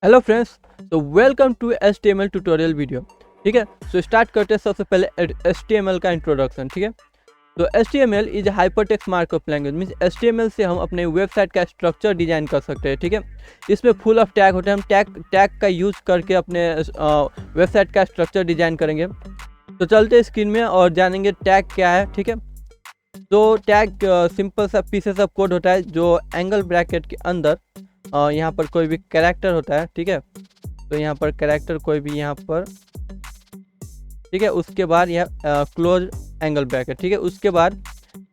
Hello friends, तो welcome to HTML tutorial video. ठीक है, सो स्टार्ट करते हैं सबसे पहले HTML का इंट्रोडक्शन। ठीक है, तो HTML is hypertext markup language. Means HTML से हम अपने वेबसाइट का स्ट्रक्चर डिजाइन कर सकते हैं। ठीक है, इसमें फुल ऑफ टैग होते हैं। हम टैग का यूज करके अपने वेबसाइट का स्ट्रक्चर डिजाइन करेंगे। तो चलते हैं स्क्रीन में और जानेंगे टैग क्या है। ठीक है, तो टैग सिंपल सा पीसेस ऑफ कोड होता है जो एंगल ब्रैकेट के अंदर यहाँ पर कोई भी कैरेक्टर होता है। ठीक है, तो यहाँ पर कैरेक्टर कोई भी यहाँ पर, ठीक है, उसके बाद यह क्लोज एंगल ब्रैकेट। ठीक है, उसके बाद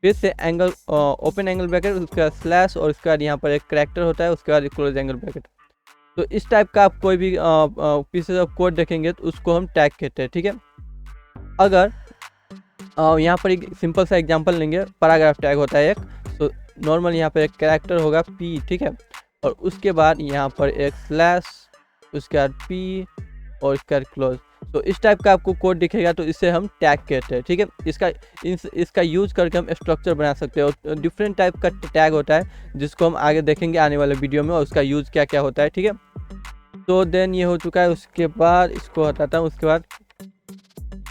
फिर से एंगल ओपन एंगल ब्रैकेट, उसके बाद स्लैश और उसके बाद यहाँ पर एक कैरेक्टर होता है, उसके बाद क्लोज एंगल ब्रैकेट। तो इस टाइप का आप कोई भी पीसेस ऑफ कोड देखेंगे तो उसको हम टैग कहते हैं। ठीक है, अगर यहाँ पर एक सिंपल सा एग्जांपल लेंगे, पैराग्राफ टैग होता है एक। तो नॉर्मल यहाँ पर एक कैरेक्टर होगा पी। ठीक है, और उसके बाद यहाँ पर एक स्लैश, उसके बाद पी और उसके बाद क्लोज। तो इस टाइप का आपको कोड दिखेगा, तो इसे हम टैग कहते हैं। ठीक है, इसका यूज करके हम स्ट्रक्चर बना सकते हैं। और डिफरेंट टाइप का टैग होता है जिसको हम आगे देखेंगे आने वाले वीडियो में, और उसका यूज क्या क्या होता है। ठीक है, तो देन ये हो चुका है। उसके बाद इसको हटाता हूँ। उसके बाद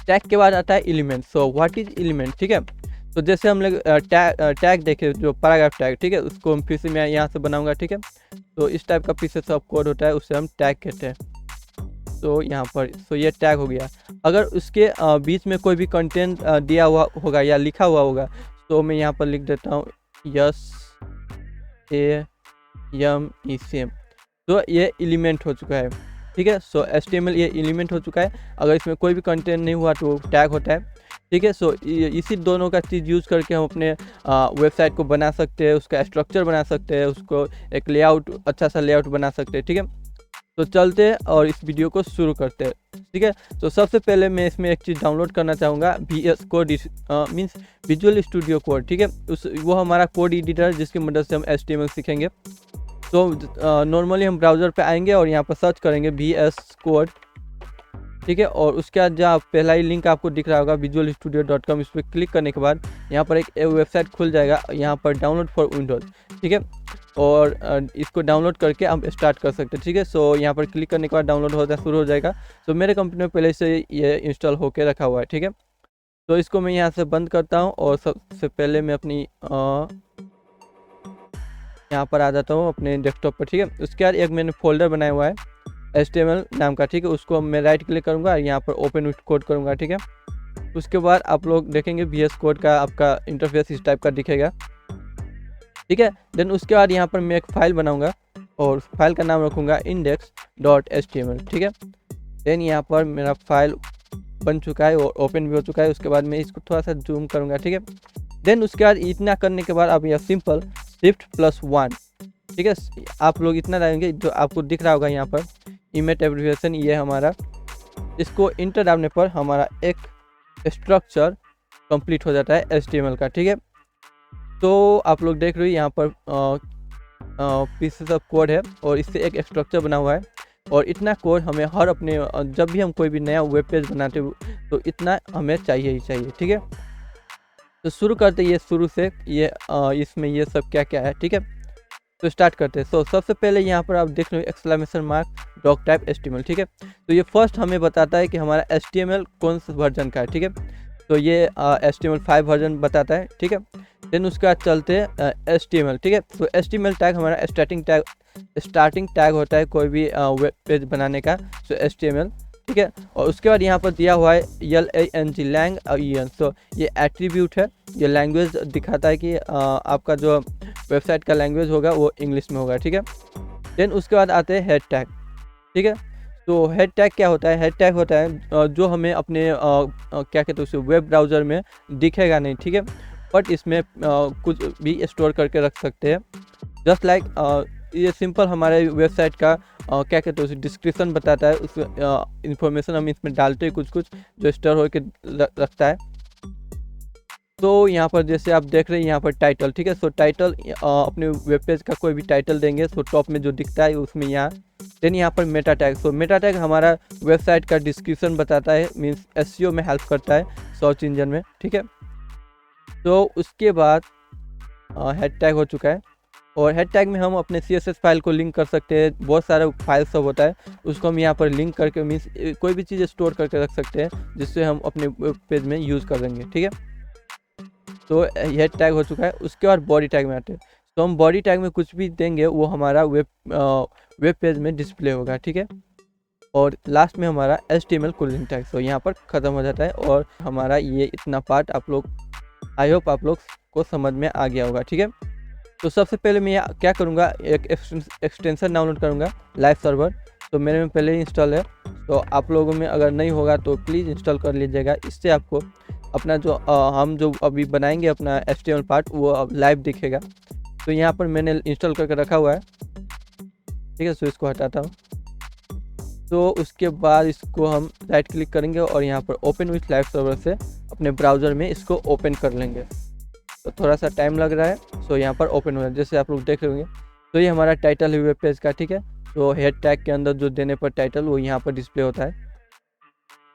टैग के बाद आता है element. So what is element? ठीक है, तो जैसे हम लोग टैग देखे जो पैराग्राफ टैग, ठीक है, उसको हम फिर से मैं यहाँ से बनाऊंगा। ठीक है, तो इस टाइप का पीसेस ऑफ कोड होता है, उससे हम टैग कहते हैं। तो यहाँ पर ये टैग हो गया। अगर उसके बीच में कोई भी कंटेंट दिया हुआ होगा या लिखा हुआ होगा, तो मैं यहाँ पर लिख देता हूँ SAMECM। तो ये एलिमेंट हो चुका है। ठीक है, सो HTML ये एलिमेंट हो चुका है। अगर इसमें कोई भी कंटेंट नहीं हुआ तो टैग होता है। ठीक है, सो इसी दोनों का चीज़ यूज़ करके हम अपने वेबसाइट को बना सकते हैं, उसका स्ट्रक्चर बना सकते हैं, उसको एक लेआउट, अच्छा सा लेआउट बना सकते हैं। ठीक है, तो चलते हैं और इस वीडियो को शुरू करते हैं। ठीक है, तो सबसे पहले मैं इसमें एक चीज़ डाउनलोड करना चाहूँगा, VS code means visual studio code. ठीक है, वो हमारा कोड एडिटर जिसकी मदद से हम HTML सीखेंगे। तो नॉर्मली हम ब्राउज़र पे आएंगे और यहाँ पर सर्च करेंगे VS कोड। ठीक है, और उसके बाद जहाँ पहला ही लिंक आपको दिख रहा होगा visualstudio.com, इस पर क्लिक करने के बाद यहाँ पर एक वेबसाइट खुल जाएगा, यहाँ पर डाउनलोड फॉर विंडोज़। ठीक है, और इसको डाउनलोड करके हम स्टार्ट कर सकते हैं। ठीक है, सो यहाँ पर क्लिक करने के बाद डाउनलोड होना शुरू हो जाएगा। तो मेरे कंप्यूटर में पहले से ये इंस्टॉल होकर रखा हुआ है। ठीक है, तो इसको मैं यहाँ से बंद करता हूँ और सबसे पहले मैं अपनी यहाँ पर आ जाता हूँ अपने डेस्कटॉप पर। ठीक है, उसके बाद एक मैंने फोल्डर बनाया हुआ है HTML नाम का। ठीक है, उसको मैं राइट क्लिक करूँगा, यहाँ पर ओपन विथ कोड करूँगा। ठीक है, उसके बाद आप लोग देखेंगे VS कोड का आपका इंटरफेस इस टाइप का दिखेगा। ठीक है, देन उसके बाद यहाँ पर मैं एक फ़ाइल बनाऊँगा और फाइल का नाम रखूँगा index.html। ठीक है, देन यहाँ पर मेरा फाइल बन चुका है और ओपन भी हो चुका है। उसके बाद मैं इसको थोड़ा सा जूम करूँगा। ठीक है, देन उसके बाद इतना करने के बाद अब यह सिंपल Shift+1। ठीक है, आप लोग इतना डालेंगे जो आपको दिख रहा होगा यहाँ पर इमेज एब्रिविएशन, ये हमारा, इसको इंटर डालने पर हमारा एक स्ट्रक्चर कंप्लीट हो जाता है HTML का। ठीक है, तो आप लोग देख रहे हो यहाँ पर पीसेस ऑफ कोड है और इससे एक स्ट्रक्चर बना हुआ है। और इतना कोड हमें हर अपने जब भी हम कोई भी नया वेब पेज बनाते हो तो इतना हमें चाहिए ही चाहिए। ठीक है, तो शुरू करते ये शुरू से, ये इसमें ये सब क्या क्या है। ठीक है, तो स्टार्ट करते हैं। सबसे पहले यहाँ पर आप देख रहे हो exclamation mark doc type HTML। ठीक है, तो ये फर्स्ट हमें बताता है कि हमारा HTML कौन से वर्जन का है। ठीक है, तो ये HTML 5 वर्जन बताता है। ठीक है, देन उसके बाद चलते हैं HTML। ठीक है, तो HTML टैग हमारा स्टार्टिंग टैग होता है कोई भी वेब पेज बनाने का, तो HTML। ठीक है, और उसके बाद यहाँ पर दिया हुआ है LANG लैंग और EN। तो ये एट्रीब्यूट है, ये लैंग्वेज दिखाता है कि आपका जो वेबसाइट का लैंग्वेज होगा वो इंग्लिश में होगा। ठीक है, देन उसके बाद आते हैं हेड टैग। ठीक है, तो हेड टैग क्या होता है? हेड टैग होता है जो हमें अपने क्या कहते हैं उसे वेब ब्राउज़र में दिखेगा नहीं। ठीक है, बट इसमें कुछ भी स्टोर करके रख सकते हैं। जस्ट लाइक ये सिंपल हमारे वेबसाइट का क्या कहते हैं उसे डिस्क्रिप्शन बताता है, उस इंफॉर्मेशन हम इसमें डालते हैं कुछ जो स्टोर होकर रखता है। तो यहाँ पर जैसे आप देख रहे हैं यहाँ पर टाइटल। ठीक है, सो टाइटल अपने वेब पेज का कोई भी टाइटल देंगे, सो टॉप में जो दिखता है उसमें यहाँ। देन यहाँ पर मेटा टैग। सो मेटा टैग हमारा वेबसाइट का डिस्क्रिप्शन बताता है, मीन्स SEO में हेल्प करता है, सर्च इंजन में। ठीक है, तो उसके बाद हेड टैग हो चुका है और हेड टैग में हम अपने CSS फाइल को लिंक कर सकते हैं, बहुत सारा फाइल सब होता है उसको हम यहाँ पर लिंक करके मीन्स कोई भी चीज़ स्टोर करके रख सकते हैं जिससे हम अपने वेब पेज में यूज़ कर देंगे। ठीक है, तो हेड टैग हो चुका है। उसके बाद बॉडी टैग में आते हैं। तो हम बॉडी टैग में कुछ भी देंगे वो हमारा वेब पेज में डिस्प्ले होगा। ठीक है, और लास्ट में हमारा HTML कूलिंग टैग तो यहाँ पर ख़त्म हो जाता है। और हमारा ये इतना पार्ट आप लोग, आई होप आप लोग को समझ में आ गया होगा। ठीक है, तो सबसे पहले मैं क्या करूँगा, एक एक्सटेंशन डाउनलोड करूँगा लाइव सर्वर। तो मेरे में पहले ही इंस्टॉल है, तो आप लोगों में अगर नहीं होगा तो प्लीज़ इंस्टॉल कर लीजिएगा। इससे आपको अपना जो हम जो अभी बनाएंगे अपना HTML पार्ट वो अब लाइव दिखेगा। तो यहाँ पर मैंने इंस्टॉल करके रखा हुआ है। ठीक है, सो इसको हटाता हूँ। तो उसके बाद इसको हम राइट क्लिक करेंगे और यहाँ पर ओपन विथ लाइव सर्वर से अपने ब्राउज़र में इसको ओपन कर लेंगे। तो थोड़ा सा टाइम लग रहा है, सो यहाँ पर ओपन हो रहा है जैसे आप लोग देख रहे होंगे। तो ये हमारा टाइटल है वेब पेज का। ठीक है, तो हेड टैग के अंदर जो देने पर टाइटल वो यहाँ पर डिस्प्ले होता है।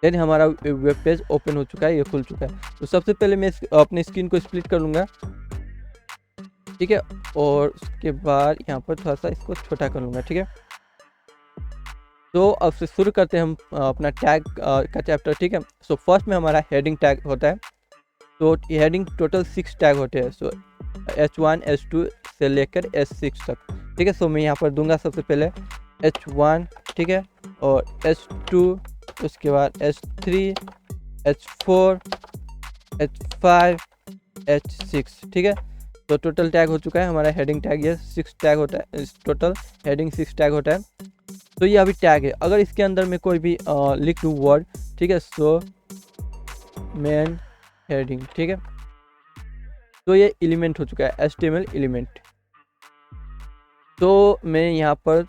देन हमारा वेब पेज ओपन हो चुका है, ये खुल चुका है। तो सबसे पहले मैं अपनी स्क्रीन को स्प्लिट कर लूँगा। ठीक है, और उसके बाद यहाँ पर थोड़ा सा इसको छोटा कर लूँगा। ठीक है, तो अब से शुरू करते हैं हम अपना टैग का चैप्टर। ठीक है, सो फर्स्ट में हमारा हेडिंग टैग होता है। तो हेडिंग टोटल 6 टैग होते हैं, सो H1 H2 से लेकर H6 तक। ठीक है, सो मैं यहाँ पर दूंगा सबसे पहले H1। ठीक है, और H2, उसके बाद H3, H4, H5, H6। ठीक है, तो टोटल टैग हो चुका है हमारा हेडिंग टैग। ये 6 टैग होता है, टोटल हेडिंग 6 टैग होता है। तो ये अभी टैग है। अगर इसके अंदर में कोई भी लिख दूँ वर्ड, ठीक है, सो मेन हेडिंग। ठीक है, तो ये एलिमेंट हो चुका है HTML एलिमेंट। तो मैं यहाँ पर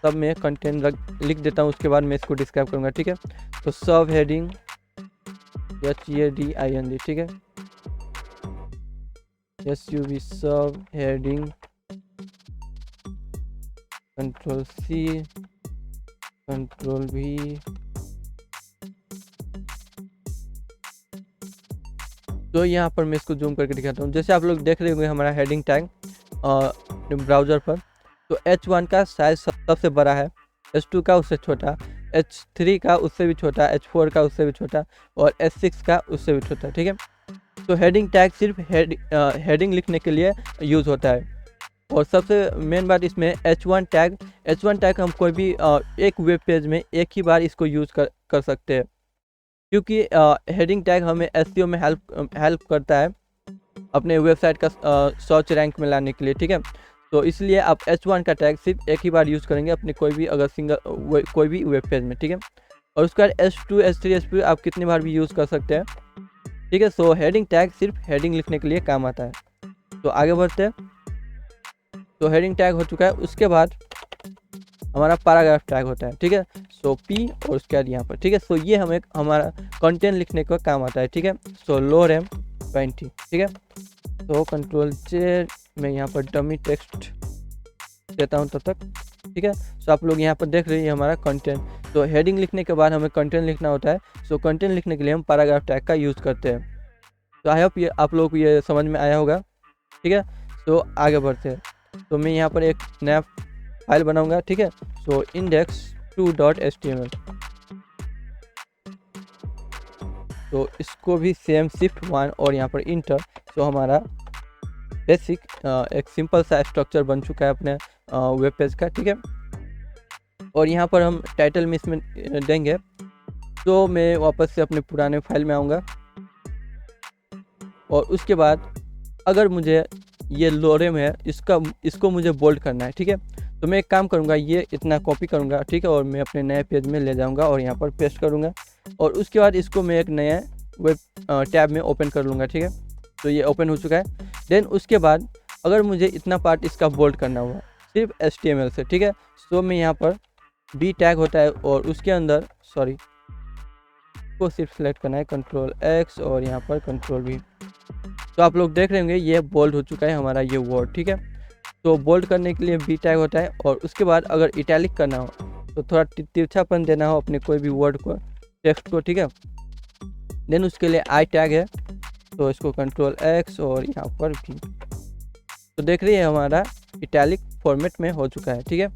सब में कंटेंट लिख देता हूँ, उसके बाद मैं इसको डिस्क्राइब करूँगा। ठीक है, तो सब हेडिंग HEADING। ठीक है, SUB सब हेडिंग, Ctrl+C, Ctrl+V। तो यहाँ पर मैं इसको जूम करके दिखाता हूँ। जैसे आप लोग देख रहे होंगे हमारा हेडिंग टैग ब्राउज़र पर। तो H1 का साइज सबसे बड़ा है, H2 का उससे छोटा, H3 का उससे भी छोटा, H4 का उससे भी छोटा, और H6 का उससे भी छोटा। ठीक है, तो हेडिंग टैग सिर्फ हेडिंग लिखने के लिए यूज़ होता है। और सबसे मेन बात इसमें H1 टैग हम कोई भी एक वेब पेज में एक ही बार इसको यूज़ कर सकते हैं, क्योंकि हेडिंग टैग हमें SEO में हेल्प करता है अपने वेबसाइट का सर्च रैंक में लाने के लिए। ठीक है, तो इसलिए आप H1 का टैग सिर्फ एक ही बार यूज़ करेंगे अपने कोई भी अगर कोई भी वेब पेज में। ठीक है, और उसके बाद H2, H3, H4 आप कितनी बार भी यूज़ कर सकते हैं। ठीक है, सो हेडिंग टैग सिर्फ हेडिंग लिखने के लिए काम आता है। तो आगे बढ़ते हैं। तो हेडिंग टैग हो चुका है। उसके बाद हमारा पैराग्राफ टैग होता है। ठीक है, सो P और उसके बाद यहाँ पर। ठीक है, सो ये हमें हमारा कंटेंट लिखने का काम आता है। ठीक है, सो लोरेम 20। ठीक है, तो Ctrl+J मैं यहाँ पर डमी टेक्स्ट देता हूँ तब तक। ठीक है, सो आप लोग यहाँ पर देख रहे हैं हमारा कंटेंट। तो हेडिंग लिखने के बाद हमें कंटेंट लिखना होता है। सो कंटेंट लिखने के लिए हम पैराग्राफ टैग का यूज़ करते हैं। तो आई होप ये आप लोग को ये समझ में आया होगा। ठीक है, सो आगे बढ़ते हैं। तो मैं यहाँ पर एक नया फाइल बनाऊंगा। ठीक है, सो index2.html। तो इसको भी सेम Shift1 और यहाँ पर इंटर। तो हमारा बेसिक एक सिंपल सा स्ट्रक्चर बन चुका है अपने वेब पेज का। ठीक है, और यहाँ पर हम टाइटल में इसमें देंगे। तो मैं वापस से अपने पुराने फाइल में आऊँगा, और उसके बाद अगर मुझे ये लोरेम है इसको मुझे बोल्ड करना है। ठीक है, तो मैं एक काम करूँगा, ये इतना कॉपी करूँगा। ठीक है, और मैं अपने नए पेज में ले जाऊँगा और यहाँ पर पेस्ट करूँगा, और उसके बाद इसको मैं एक नया वेब टैब में ओपन कर लूँगा। ठीक है, तो ये ओपन हो चुका है। देन उसके बाद अगर मुझे इतना पार्ट इसका बोल्ड करना हुआ सिर्फ HTML से। ठीक है, तो मैं यहाँ पर B टैग होता है और उसके अंदर को सिर्फ सेलेक्ट करना है, Ctrl+X और यहाँ पर Ctrl+V। तो आप लोग देख रहे होंगे ये बोल्ड हो चुका है हमारा ये वर्ड। ठीक है, तो बोल्ड करने के लिए B टैग होता है, और उसके बाद अगर इटैलिक करना हो तो थोड़ा तिरछापन देना हो अपने कोई भी वर्ड को, टेक्स्ट को। ठीक है, देन उसके लिए I टैग है, तो इसको Ctrl+X और यहाँ पर V। तो देख रही है हमारा इटैलिक फॉर्मेट में हो चुका है, ठीक है।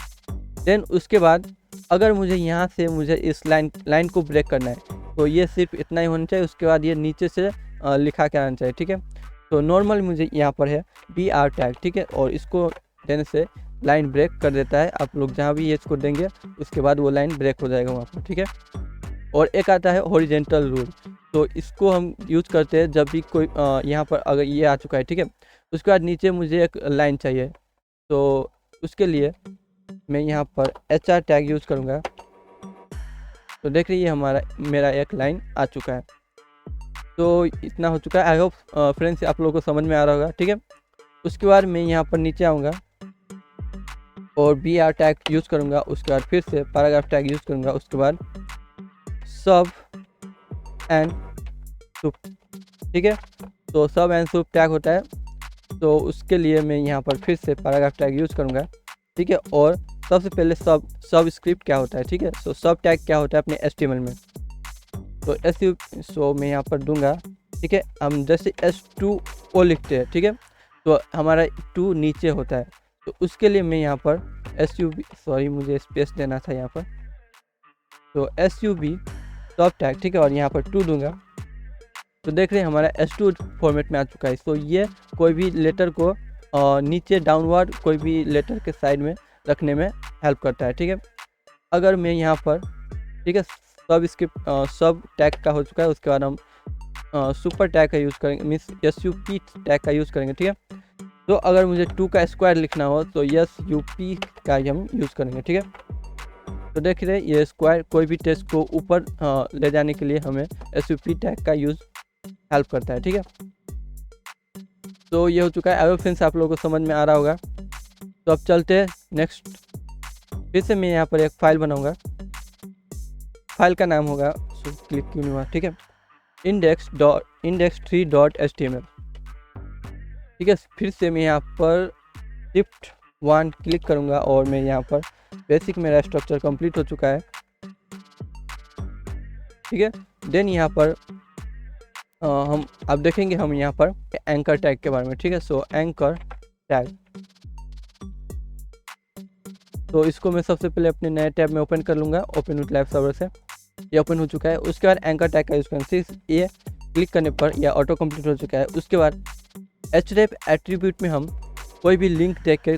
देन उसके बाद अगर मुझे यहाँ से मुझे इस लाइन को ब्रेक करना है तो ये सिर्फ इतना ही होना चाहिए, उसके बाद ये नीचे से लिखा के आना चाहिए, ठीक है। तो नॉर्मल मुझे यहाँ पर है BR टैग, ठीक है, और इसको देने से लाइन ब्रेक कर देता है। आप लोग जहाँ भी ये इसको देंगे उसके बाद वो लाइन ब्रेक हो जाएगा वहाँ पर, ठीक है। और एक आता है हॉरिजेंटल रूल, तो इसको हम यूज करते हैं जब भी कोई यहाँ पर अगर ये आ चुका है, ठीक है, उसके बाद नीचे मुझे एक लाइन चाहिए, तो उसके लिए मैं यहाँ पर HR टैग यूज़ करूँगा। तो देख रही है मेरा एक लाइन आ चुका है। तो इतना हो चुका है। आई होप फ्रेंड्स आप लोगों को समझ में आ रहा होगा, ठीक है। उसके बाद मैं यहाँ पर नीचे आऊँगा और BR टैग यूज़ करूँगा, उसके बाद फिर से पैराग्राफ टैग यूज़ करूँगा, उसके बाद सब एंड सुप, ठीक है। तो सब एंड सुप टैग होता है, तो उसके लिए मैं यहाँ पर फिर से पैराग्राफ टैग यूज़ करूँगा, ठीक है। और सबसे पहले सब स्क्रिप्ट क्या होता है, ठीक है। सो सब टैग क्या होता है अपने HTML में, तो सो मैं यहाँ पर दूंगा, ठीक है। हम जैसे S2O लिखते हैं, ठीक है, तो हमारा 2 नीचे होता है, तो उसके लिए मैं यहाँ पर मुझे स्पेस देना था यहाँ पर, तो SUB सब टैग, ठीक है, और यहाँ पर 2 दूंगा। तो देख रहे हैं हमारा S2 फॉर्मेट में आ चुका है। तो ये कोई भी लेटर को नीचे डाउनवर्ड कोई भी लेटर के साइड में रखने में हेल्प करता है, ठीक है। अगर मैं यहाँ पर, ठीक है, सब टैग का हो चुका है, उसके बाद हम सुपर टैग का यूज़ करेंगे, मीन्स SUP टैग का यूज़ करेंगे, ठीक है। तो अगर मुझे 2 का स्क्वायर लिखना हो तो SUP का हम यूज़ करेंगे, ठीक है। तो देख रहे ये स्क्वायर कोई भी टेक्स्ट को ऊपर ले जाने के लिए हमें SUP टैग का यूज़ हेल्प करता है, ठीक है। तो ये हो चुका है। आई होप फ्रेंड्स आप लोगों को समझ में आ रहा होगा। तो अब चलते हैं नेक्स्ट। फिर से मैं यहाँ पर एक फाइल बनाऊंगा, फाइल का नाम होगा क्लिक क्यों नहीं हुआ, ठीक है, index3.html, ठीक है। फिर से मैं यहाँ पर Shift 1 क्लिक करूँगा और मैं यहाँ पर बेसिक मेरा स्ट्रक्चर कंप्लीट हो चुका है, ठीक है। देन यहाँ पर हम अब देखेंगे हम यहाँ पर एंकर टैग के बारे में, ठीक है। सो एंकर टैग, तो इसको मैं सबसे पहले अपने नए टैब में ओपन कर लूँगा, ओपन विथ लाइव सर्वर से। ये ओपन हो चुका है। उसके बाद एंकर टैग का यूज़ करेंगे, ये क्लिक करने पर यह ऑटो कंप्लीट हो चुका है। उसके बाद href एट्रीब्यूट में हम कोई भी लिंक देख के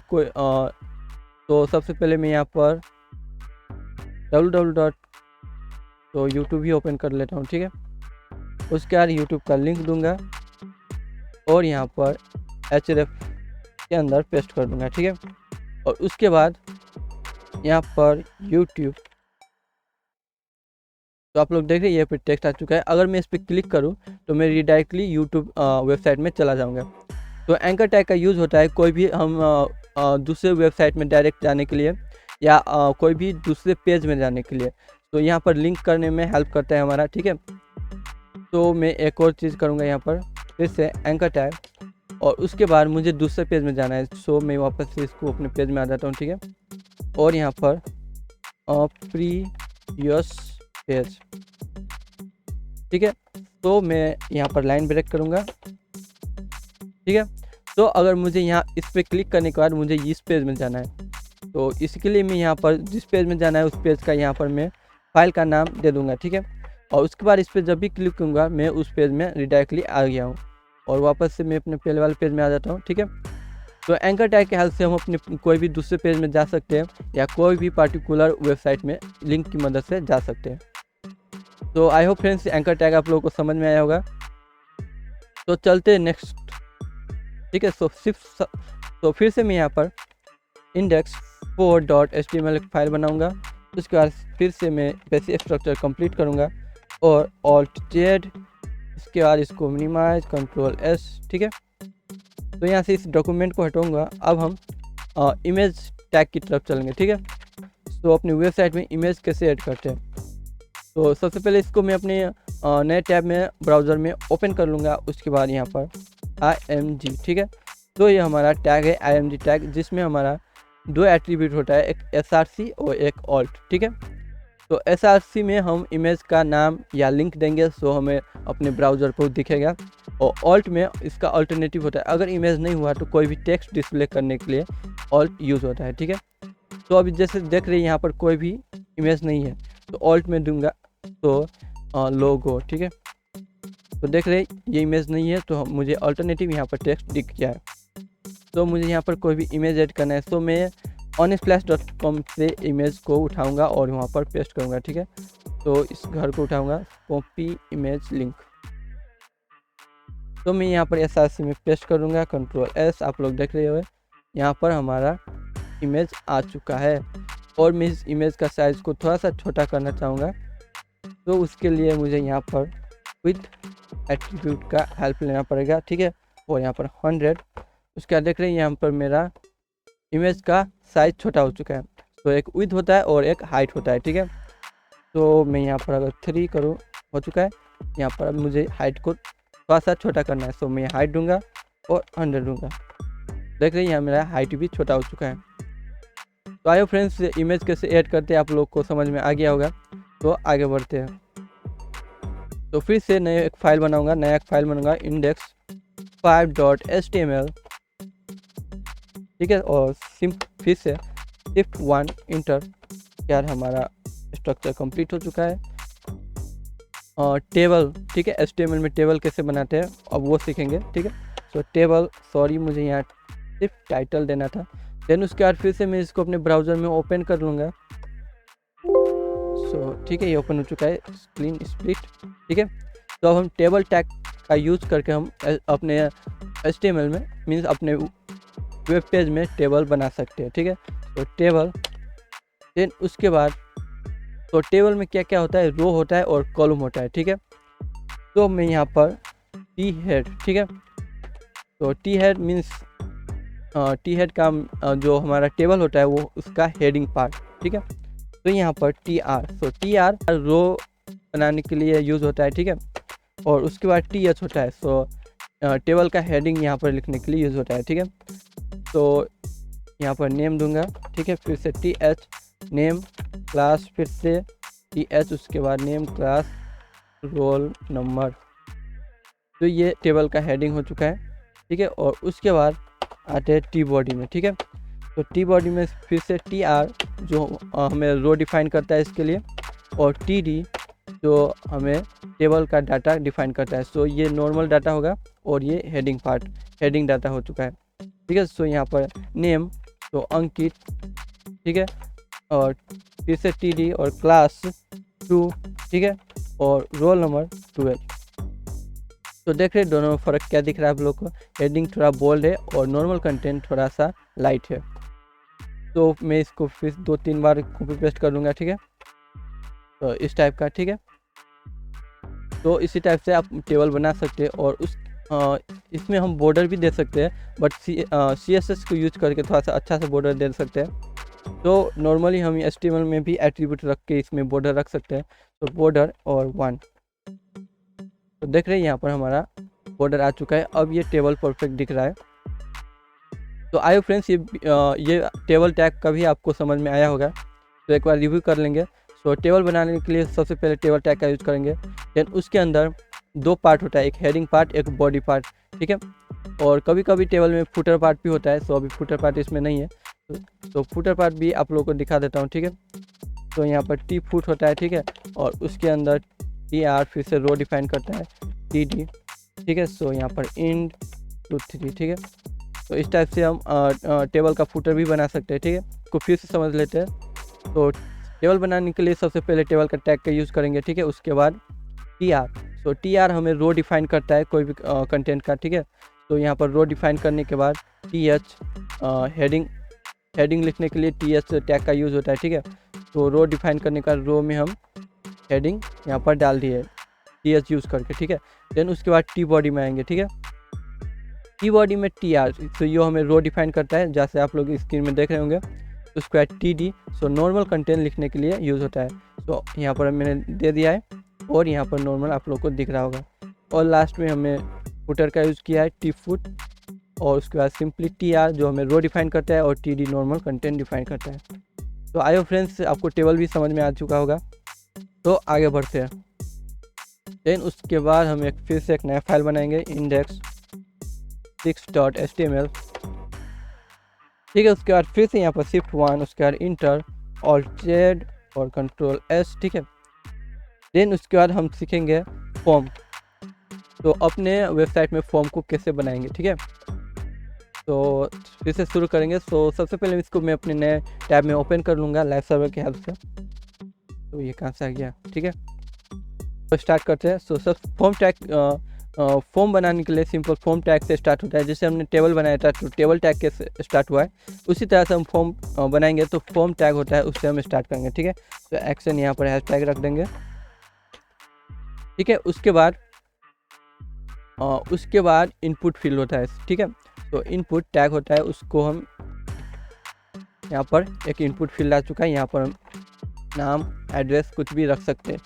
तो सबसे पहले मैं यहाँ पर www. तो यूट्यूब ही ओपन कर लेता हूँ, ठीक है। उसके बाद यूट्यूब का लिंक दूंगा और यहाँ पर href के अंदर पेस्ट कर दूंगा, ठीक है। और उसके बाद यहाँ पर यूट्यूब, तो आप लोग देख रहे हैं ये पे टेक्स्ट आ चुका है। अगर मैं इस पर क्लिक करूँ तो मैं डायरेक्टली यूट्यूब वेबसाइट में चला जाऊँगा। तो एंकर टैग का यूज़ होता है कोई भी हम दूसरे वेबसाइट में डायरेक्ट जाने के लिए या कोई भी दूसरे पेज में जाने के लिए, तो यहाँ पर लिंक करने में हेल्प करता है हमारा, ठीक है। तो मैं एक और चीज़ करूँगा यहाँ पर फिर से एंकर टैग, और उसके बाद मुझे दूसरे पेज में जाना है। सो मैं वापस से इसको अपने पेज में आ जाता हूँ, ठीक है। और यहाँ पर प्रीवियस पेज, ठीक है। तो मैं यहाँ पर लाइन ब्रेक करूँगा, ठीक है। तो अगर मुझे यहाँ इस पर क्लिक करने के बाद मुझे इस पेज में जाना है, तो इसके लिए मैं यहाँ पर जिस पेज में जाना है उस पेज का यहाँ पर मैं फाइल का नाम दे दूँगा, ठीक है। और उसके बाद इस पर जब भी क्लिक करूँगा मैं उस पेज में डायरेक्टली आ गया हूँ और वापस से मैं अपने पहले वाले पेज में आ जाता हूँ, ठीक है। तो एंकर टैग के हेल्प से हम अपने कोई भी दूसरे पेज में जा सकते हैं या कोई भी पार्टिकुलर वेबसाइट में लिंक की मदद से जा सकते हैं। तो I hope friends anchor tag आप लोगों को समझ में आया होगा। तो चलते हैं नेक्स्ट, ठीक है। तो फिर से मैं यहाँ पर index4.html फाइल बनाऊँगा। उसके बाद फिर से मैं बेसिक स्ट्रक्चर कंप्लीट करूँगा और Alt+Z, इसके बाद इसको मिनिमाइज Ctrl+S, ठीक है। तो यहाँ से इस डॉक्यूमेंट को हटाऊँगा। अब हम इमेज टैग की तरफ चलेंगे, ठीक है। तो अपनी वेबसाइट में इमेज कैसे ऐड करते हैं, तो सबसे पहले इसको मैं अपने नए टैब में ब्राउज़र में ओपन कर लूँगा। उसके बाद यहाँ पर img, ठीक है। तो ये हमारा टैग है img टैग, जिसमें हमारा 2 एट्रीब्यूट होता है, एक src और एक alt, ठीक है। तो src में हम इमेज का नाम या लिंक देंगे, सो हमें अपने ब्राउज़र पर दिखेगा। और ऑल्ट में इसका अल्टरनेटिव होता है। अगर इमेज नहीं हुआ तो कोई भी टेक्स्ट डिस्प्ले करने के लिए ऑल्ट यूज़ होता है, ठीक है। तो अभी जैसे देख रहे हैं यहाँ पर कोई भी इमेज नहीं है, तो ऑल्ट में दूंगा तो लोगो, ठीक है। तो देख रहे हैं ये इमेज नहीं है, तो मुझे अल्टरनेटिव यहाँ पर टेक्स्ट दिख गया है। तो मुझे यहाँ पर कोई भी इमेज ऐड करना है, तो मैं honestflash.com से इमेज को उठाऊंगा और वहाँ पर पेस्ट करूँगा, ठीक है। तो इस घर को उठाऊंगा, कॉपी इमेज लिंक, तो मैं यहाँ पर SRC में पेस्ट करूँगा, Ctrl+S। आप लोग देख रहे हो यहाँ पर हमारा इमेज आ चुका है। और मैं इस इमेज का साइज़ को थोड़ा सा छोटा करना चाहूँगा, तो उसके लिए मुझे यहाँ पर विद एट्रीब्यूट का हेल्प लेना पड़ेगा, ठीक है। और यहाँ पर 100, उसके बाद देख रहे हैं यहाँ पर मेरा इमेज का साइज़ छोटा हो चुका है। तो एक विड्थ होता है और एक हाइट होता है, ठीक है। तो मैं यहाँ पर अगर 3 करूँ, हो चुका है। यहाँ पर अब मुझे हाइट को थोड़ा सा छोटा करना है, तो मैं हाइट दूंगा और 100 दूंगा। देख रहे हैं यहाँ मेरा हाइट भी छोटा हो चुका है। तो आइए फ्रेंड्स, इमेज कैसे ऐड करते हैं आप लोग को समझ में आ गया होगा। तो आगे बढ़ते हैं। तो फिर से नया एक फाइल बनाऊंगा, index5.html, ठीक है। और फिर से Shift+1 इंटर, यार हमारा स्ट्रक्चर कंप्लीट हो चुका है। टेबल, ठीक है, HTML में टेबल कैसे बनाते हैं अब वो सीखेंगे, ठीक है। तो टेबल, सॉरी मुझे यहाँ सिर्फ टाइटल देना था। देन उसके बाद फिर से मैं इसको अपने ब्राउज़र में ओपन कर लूँगा। ठीक है, ये ओपन हो चुका है, क्लीन स्प्लिट, ठीक है। तो अब हम टेबल टैग का यूज़ करके हम अपने HTML में मीन्स अपने वेब पेज में टेबल बना सकते हैं, ठीक है। तो टेबल, देन उसके बाद तो टेबल में क्या क्या होता है, रो होता है और कॉलम होता है, ठीक है। तो मैं यहाँ पर टी हेड, ठीक है। तो T head means T head का जो हमारा टेबल होता है वो उसका हेडिंग पार्ट, ठीक है। तो यहाँ पर TR, तो TR रो बनाने के लिए यूज़ होता है, ठीक है। और उसके बाद TH होता है, सो टेबल का हेडिंग यहाँ पर लिखने के लिए यूज़ होता है, ठीक है। तो यहाँ पर नेम दूंगा, ठीक है। फिर से TH नेम क्लास, फिर से TH, उसके बाद नेम क्लास रोल नंबर। तो ये टेबल का हेडिंग हो चुका है, ठीक है। और उसके बाद आते हैं टी बॉडी में, ठीक है। तो टी बॉडी में फिर से TR जो हमें रो डिफाइन करता है इसके लिए, और TD जो हमें टेबल का डाटा डिफाइन करता है। सो ये नॉर्मल डाटा होगा और ये हेडिंग पार्ट, हेडिंग डाटा हो चुका है, ठीक है। सो यहाँ पर नेम तो अंकित, ठीक है। और फिर से TD और क्लास 2, ठीक है। और रोल नंबर 12। तो देख रहे हैं दोनों में फ़र्क क्या दिख रहा है आप लोग को। हेडिंग थोड़ा बोल्ड है और नॉर्मल कंटेंट थोड़ा सा लाइट है। तो मैं इसको फिर 2-3 बार कॉपी पेस्ट कर लूँगा, ठीक है। तो इस टाइप का, ठीक है। तो इसी टाइप से आप टेबल बना सकते हैं। और इसमें हम बॉर्डर भी दे सकते हैं, बट CSS को यूज करके थोड़ा सा अच्छा सा बॉर्डर दे सकते हैं। तो नॉर्मली हम HTML में भी एट्रीब्यूट रख के इसमें बॉर्डर रख सकते हैं। तो बॉर्डर और 1, तो देख रहे हैं यहाँ पर हमारा बॉर्डर आ चुका है। अब ये टेबल परफेक्ट दिख रहा है। तो आइए फ्रेंड्स, ये टेबल टैग का भी आपको समझ में आया होगा, तो एक बार रिव्यू कर लेंगे। सो टेबल बनाने के लिए सबसे पहले टेबल टैग का यूज़ करेंगे। देन उसके अंदर 2 पार्ट होता है, एक हेडिंग पार्ट, एक बॉडी पार्ट, ठीक है। और कभी कभी टेबल में फुटर पार्ट भी होता है। सो अभी फुटर पार्ट इसमें नहीं है, तो फुटर पार्ट भी आप लोगों को दिखा देता हूँ, ठीक है। तो यहाँ पर टी फुट होता है, ठीक है। और उसके अंदर TR फिर से रो डिफाइन करता है, TD, ठीक है। सो यहाँ पर इंड 2-3, ठीक है। तो इस टाइप से हम टेबल का फुटर भी बना सकते हैं, ठीक है। इसको फिर से समझ लेते हैं। तो टेबल बनाने के लिए सबसे पहले टेबल का टैग का यूज़ करेंगे, ठीक है। उसके बाद TR, सो TR हमें रो डिफाइन करता है कोई भी कंटेंट का, ठीक है। तो यहाँ पर रो डिफाइन करने के बाद TH हेडिंग लिखने के लिए TH टैग का यूज़ होता है, ठीक है। तो रो डिफाइन करने का रो में हम हेडिंग यहाँ पर डाल दिए TH यूज़ करके, ठीक है। देन उसके बाद टी बॉडी में आएंगे, ठीक है। टी बॉडी में TR, तो ये हमें रो डिफाइन करता है, जैसे आप लोग स्क्रीन में देख रहे होंगे। उसके बाद TD, सो नॉर्मल कंटेंट लिखने के लिए यूज़ होता है। तो यहाँ पर मैंने दे दिया है और यहाँ पर नॉर्मल आप लोग को दिख रहा होगा। और लास्ट में हमें फुटर का यूज़ किया है, टी फुट। और उसके बाद सिंपली TR जो हमें रो डिफाइन करता है और TD नॉर्मल कंटेंट डिफाइन करता है। तो आइए फ्रेंड्स, आपको टेबल भी समझ में आ चुका होगा। तो आगे बढ़ते हैं। देन उसके बाद हम फिर से एक नया फाइल बनाएंगे index6.html। ठीक है, उसके बाद फिर से यहाँ पर shift1, उसके बाद इंटर Alt-Z और Ctrl+S। ठीक है, देन उसके बाद हम सीखेंगे फॉर्म। तो अपने वेबसाइट में फॉर्म को कैसे बनाएंगे। ठीक है, तो फिर से शुरू करेंगे। तो सबसे पहले इसको मैं अपने नए टैब में ओपन कर लूँगा लाइव सर्वर की हेल्प से। तो ये कहाँ से आ गया। ठीक है, तो स्टार्ट करते हैं। तो सब फॉर्म बनाने के लिए सिंपल फॉर्म टैग से स्टार्ट होता है। जैसे हमने टेबल बनाया था तो टेबल टैग के स्टार्ट हुआ है, उसी तरह से हम फॉर्म बनाएंगे तो फॉर्म टैग होता है, उससे हम स्टार्ट करेंगे। ठीक है, तो एक्शन यहाँ पर हैशटैग रख देंगे। ठीक है, उसके बाद इनपुट फील्ड होता है। ठीक है, तो इनपुट टैग होता है, उसको हम यहाँ पर एक इनपुट फील्ड आ चुका है, यहाँ पर हम नाम एड्रेस कुछ भी रख सकते हैं।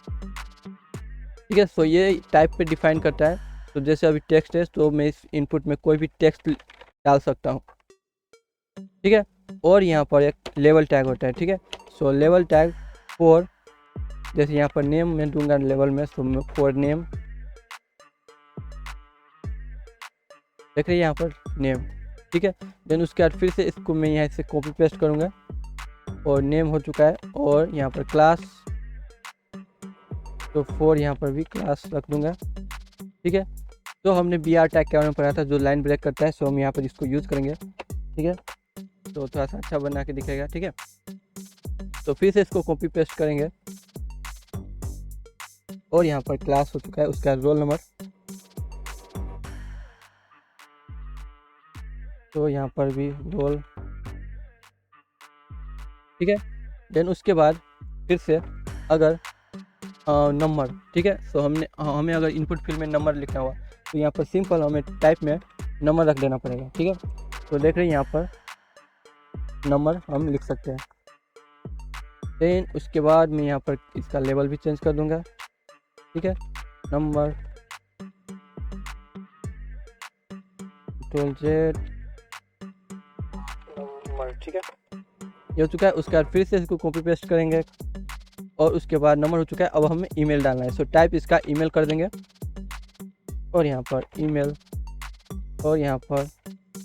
ठीक है, सो ये टाइप पे डिफाइन करता है। तो जैसे अभी टेक्स्ट है तो मैं इस इनपुट में कोई भी टेक्स्ट डाल सकता हूँ। ठीक है, और यहाँ पर एक लेवल टैग होता है। ठीक है, सो लेवल टैग फॉर, जैसे यहाँ पर नेम मैं दूंगा लेवल में, सो मैं फॉर नेम, देख रहे हैं यहाँ पर नेम। ठीक है, देन उसके बाद फिर से इसको मैं यहाँ से कॉपी पेस्ट करूँगा और नेम हो चुका है। और यहाँ पर क्लास, तो फॉर यहाँ पर भी क्लास रख दूंगा। ठीक है, तो हमने BR टैग के बारे में पढ़ा था जो लाइन ब्रेक करता है, सो हम यहाँ पर इसको यूज़ करेंगे। ठीक है, तो थोड़ा सा अच्छा बना के दिखेगा। ठीक है, तो फिर से इसको कॉपी पेस्ट करेंगे और यहाँ पर क्लास हो चुका है, उसका रोल नंबर, तो यहाँ पर भी रोल। ठीक है, देन उसके बाद फिर से अगर नंबर, ठीक है, सो हमें अगर इनपुट फील्ड में नंबर लिखना हुआ तो यहाँ पर सिंपल हमें टाइप में नंबर रख देना पड़ेगा। ठीक है, तो देख रहे हैं यहाँ पर नंबर हम लिख सकते हैं। देन उसके बाद मैं यहाँ पर इसका लेवल भी चेंज कर दूंगा। ठीक है, नंबर Ctrl+Z नंबर। ठीक है, ये हो चुका है। उसके बाद फिर से इसको कॉपी पेस्ट करेंगे और उसके बाद नंबर हो चुका है। अब हमें ईमेल डालना है, सो टाइप इसका ईमेल कर देंगे और यहाँ पर ईमेल और यहाँ पर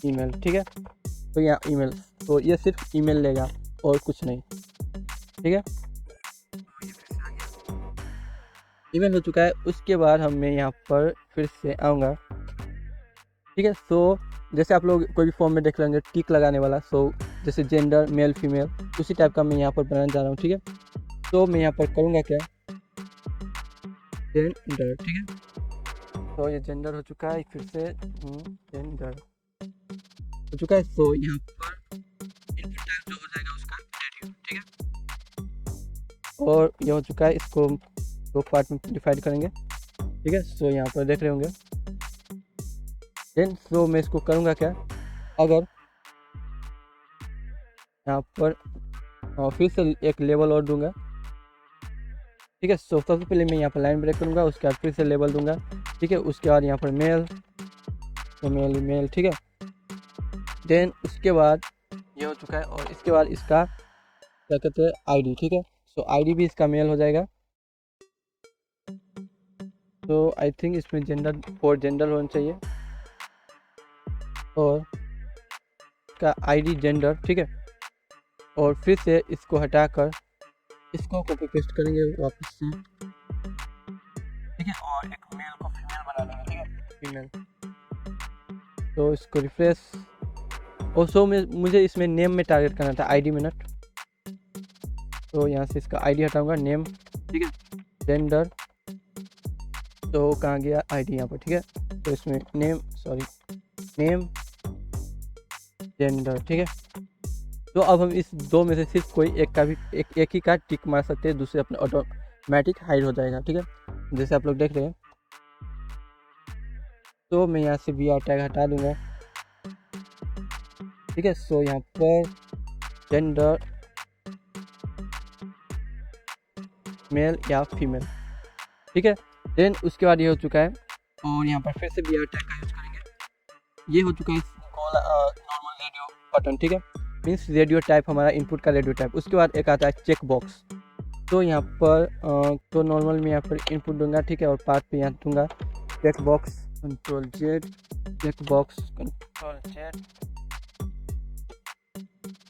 ईमेल। ठीक है, तो यहाँ ईमेल, तो ये सिर्फ ईमेल लेगा और कुछ नहीं। ठीक है, ईमेल हो चुका है। उसके बाद मैं यहाँ पर फिर से आऊँगा। ठीक है, सो जैसे आप लोग कोई भी फॉर्म में देख लेंगे टिक लगाने वाला, सो जैसे जेंडर मेल फीमेल, उसी टाइप का मैं यहाँ पर बनाने जा रहा हूँ। ठीक है, तो मैं यहाँ पर करूँगा क्या, जेंडर। ठीक है, तो ये जेंडर हो चुका है। फिर से जेंडर हो चुका है, तो यहाँ पर इनपुट टाइप जो हो जाएगा उसका रेडियो। ठीक है, और ये हो चुका है। इसको दो पार्ट में डिवाइड करेंगे। ठीक है, सो यहाँ पर देख रहे होंगे। देन सो मैं इसको करूँगा क्या, अगर यहाँ पर फिर से एक लेवल और दूंगा। ठीक है, सो सबसे पहले मैं यहाँ पर लाइन ब्रेक करूँगा, उसके बाद फिर से लेवल दूंगा। ठीक है, उसके बाद यहाँ पर मेल, ईमेल ईमेल। ठीक है, देन उसके बाद ये हो चुका है और इसके बाद इसका क्या कहते हैं आईडी। ठीक है, सो आईडी भी इसका मेल हो जाएगा। तो आई थिंक इसमें जेंडर फॉर जेंडर होना चाहिए और इसका आईडी जेंडर। ठीक है, और फिर से इसको हटाकर इसको कॉपी पेस्ट करेंगे वापस से। ठीक है, और एक मेल को फीमेल बना देंगे। ठीक है, फीमेल, तो इसको रिफ्रेश। और सो मुझे इसमें नेम में टारगेट करना था, आईडी मिनट, तो यहाँ से इसका आईडी हटाऊंगा, नेम। ठीक है, जेंडर, तो कहाँ गया आईडी, यहाँ पर। ठीक है, तो इसमें नेम जेंडर। ठीक है, तो अब हम इस दो में से सिर्फ कोई एक का भी एक ही का टिक मार सकते हैं, दूसरे अपने ऑटोमेटिक हाइड हो जाएगा। ठीक है, जैसे आप लोग देख रहे हैं। तो मैं यहाँ से BR टैग हटा दूंगा। ठीक है, सो यहाँ पर जेंडर मेल या फीमेल। ठीक है, देन उसके बाद ये हो चुका है और यहाँ पर फिर से BR टैग का यूज करेंगे। ये हो चुका है नॉर्मल रेडियो बटन। ठीक है, मीन्स रेडियो टाइप, हमारा इनपुट का रेडियो टाइप। उसके बाद एक आता है चेक बॉक्स। तो यहाँ पर तो नॉर्मल मैं यहाँ पर इनपुट दूंगा, ठीक है, और पाथ पे यहाँ दूंगा check box control z, check box control z.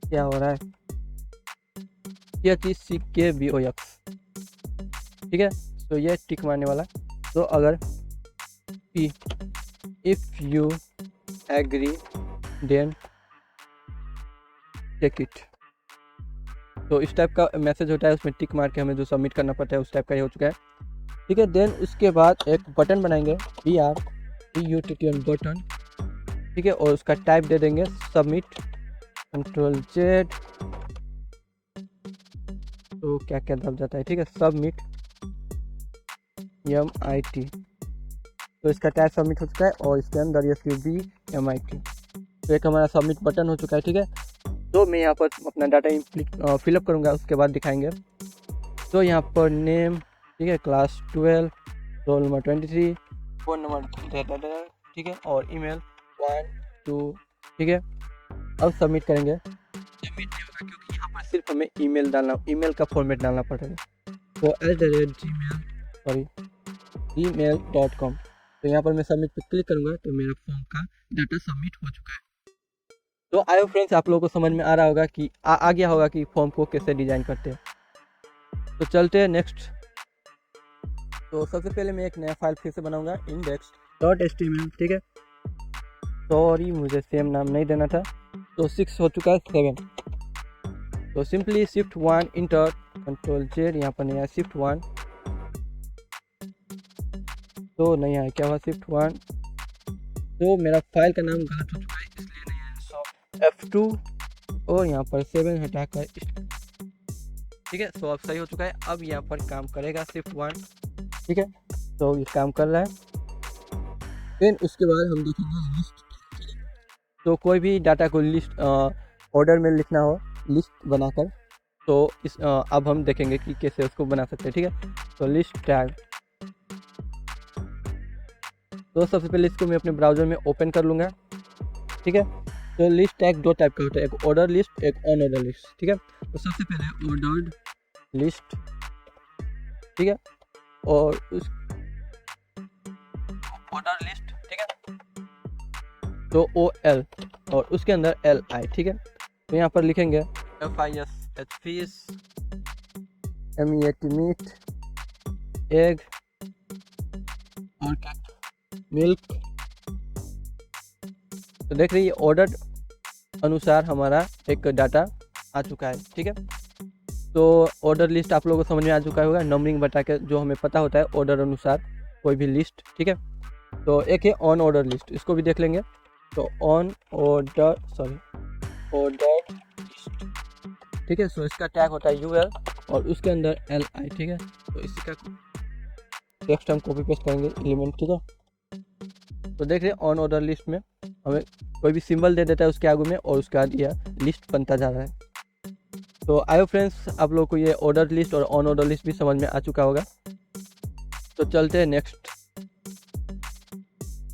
क्या हो रहा है, CHECKBOX, ठीक है। तो ये टिक मारने वाला। तो अगर if you agree then take it, तो इस टाइप का मैसेज होता है, उसमें टिक मार के हमें जो सबमिट करना पड़ता है उस टाइप का ये हो चुका है, ठीक है। देन उसके बाद एक बटन बनाएंगे BRTUTTN बटन, ठीक है, और उसका टाइप दे देंगे सबमिट कंट्रोल जेड। तो क्या क्या दब जाता है, ठीक है, सबमिट MIT। तो इसका टाइप सबमिट हो चुका है और इसके अंदर SUB MIT। तो एक हमारा सबमिट बटन हो चुका है, ठीक है। तो मैं यहाँ पर अपना डाटा फिलअप करूँगा, उसके बाद दिखाएंगे। तो यहाँ पर नेम, ठीक है, class 12, roll number 23, phone number, ठीक है, और ईमेल 1 2, ठीक है। अब सबमिट करेंगे। सबमिट नहीं होगा क्योंकि यहाँ पर सिर्फ हमें ईमेल ईमेल का फॉर्मेट डालना पड़ेगा। तो gmail.com। तो यहाँ पर मैं सबमिट पे क्लिक करूँगा तो मेरा फॉर्म का डाटा सबमिट हो चुका है। तो आई होप फ्रेंड्स आप लोगों को समझ में आ रहा होगा कि आ गया होगा कि फॉर्म को कैसे डिज़ाइन करते हैं। तो चलते हैं नेक्स्ट। तो सबसे पहले मैं एक नया फाइल फिर से बनाऊंगा index.html, ठीक है। सॉरी मुझे सेम नाम नहीं देना था। तो 6 हो चुका है 7। तो simply shift 1 inter control Z, यहाँ पर नहीं आया शिफ्ट 1, तो नहीं आया, क्या हुआ शिफ्ट 1। तो मेरा फाइल का नाम गलत हो चुका है इसलिए नहीं आया। सो F2 और यहाँ पर 7 हटाकर, ठीक है। सो अब सही हो चुका है। अब यहाँ पर काम करेगा शिफ्ट 1, ठीक है। तो ये काम कर रहा है। फिर उसके बाद हम देखेंगे लिस्ट। तो कोई भी डाटा को लिस्ट ऑर्डर में लिखना हो लिस्ट बनाकर, तो इस अब हम देखेंगे कि कैसे उसको बना सकते हैं, ठीक है। तो लिस्ट टैग, तो सबसे पहले इसको मैं अपने ब्राउज़र में ओपन कर लूँगा, ठीक है। तो लिस्ट टैग दो टाइप का होता है, एक ऑर्डर लिस्ट, एक अन ऑर्डर लिस्ट, ठीक है। तो सबसे पहले ऑर्डर्ड लिस्ट, ठीक है, और उस ऑर्डर लिस्ट, ठीक है। तो OL और उसके अंदर LI, ठीक है। तो यहाँ पर लिखेंगे FIS fish, MEAT meat, egg और मिल्क। तो देख रही है ऑर्डर अनुसार हमारा एक डाटा आ चुका है, ठीक है। तो ऑर्डर लिस्ट आप लोगों को समझ में आ चुका होगा, नंबरिंग बता के जो हमें पता होता है ऑर्डर अनुसार कोई भी लिस्ट, ठीक है। तो एक है ऑन ऑर्डर लिस्ट, इसको भी देख लेंगे। तो ऑन ऑर्डर लिस्ट, ठीक है। सो इसका टैग होता है UL और उसके अंदर LI, ठीक है। तो इसी का टेक्स्ट हम कॉपी पेस्ट करेंगे एलिमेंट, ठीक है। तो देख रहे हैं ऑन ऑर्डर लिस्ट में हमें कोई भी सिंबल दे देता है उसके आगे में और उसके बाद यह लिस्ट बनता जा रहा है। तो आयो फ्रेंड्स आप लोग को ये ऑर्डर लिस्ट और ऑन ऑर्डर लिस्ट भी समझ में आ चुका होगा। तो चलते हैं नेक्स्ट।